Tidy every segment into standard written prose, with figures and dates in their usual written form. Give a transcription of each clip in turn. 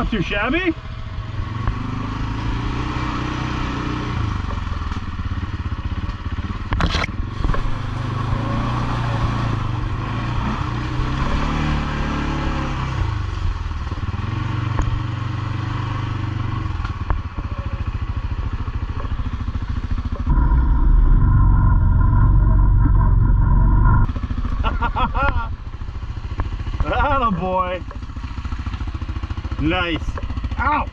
Not too shabby. Attaboy. Nice. Ow!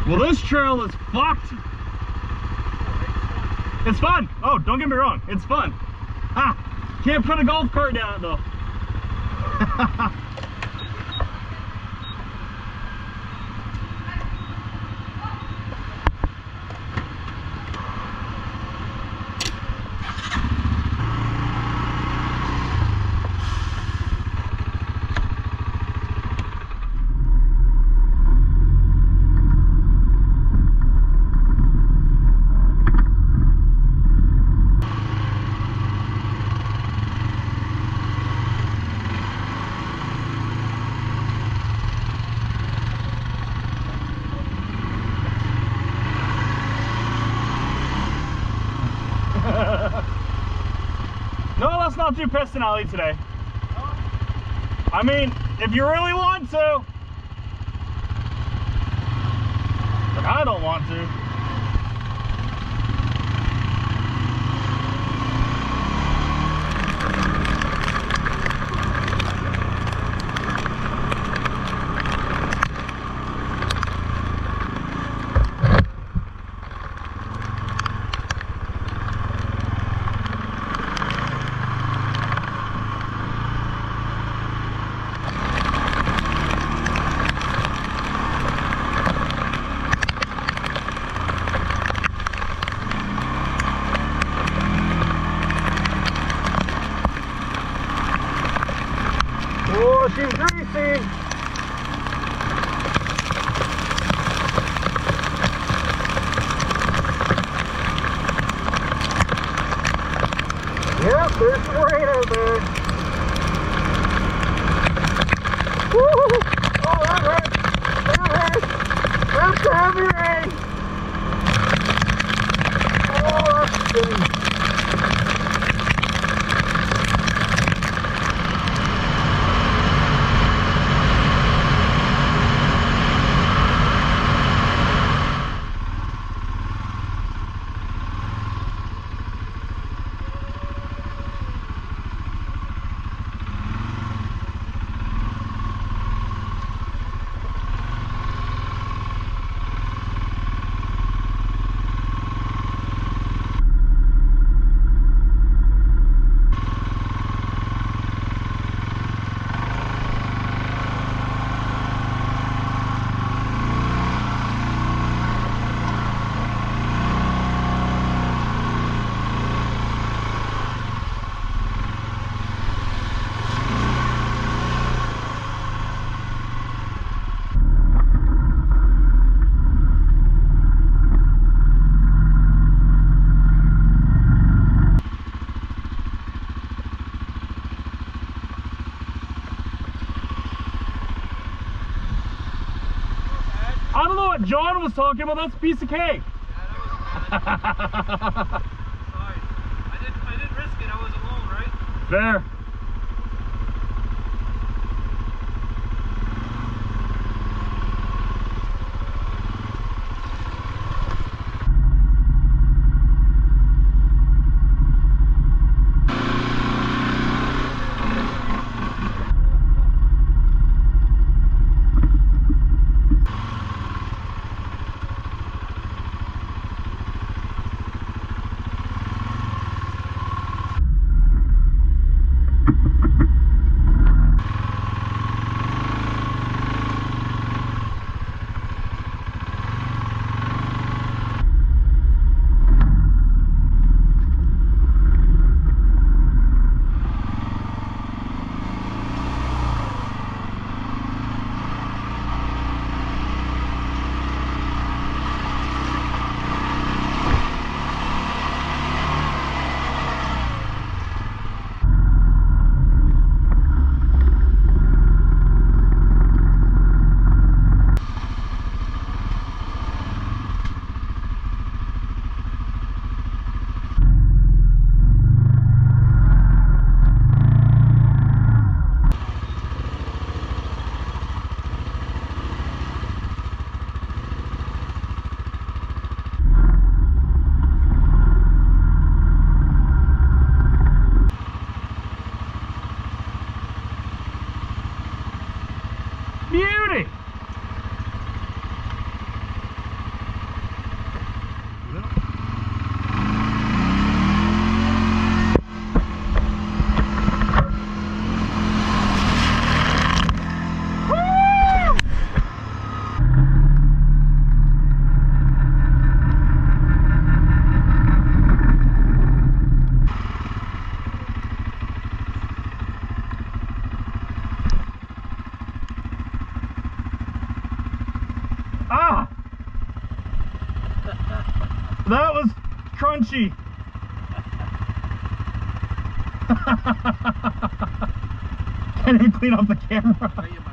Well, this trail is fucked. It's fun. Oh, don't get me wrong. It's fun. Ah, can't put a golf cart down it though. No, let's not do Piston Alley today. I mean, if you really want to. But I don't want to. Oh, she's greasy. Yep, there's some rain out there. Woo! Oh, that hurt. That hurt. That's the heavy rain. Oh, that's good. I don't know what John was talking about. That's a piece of cake. Yeah, sorry. I didn't risk it. I was alone, right? Fair. crunchy. Can't even clean up the camera.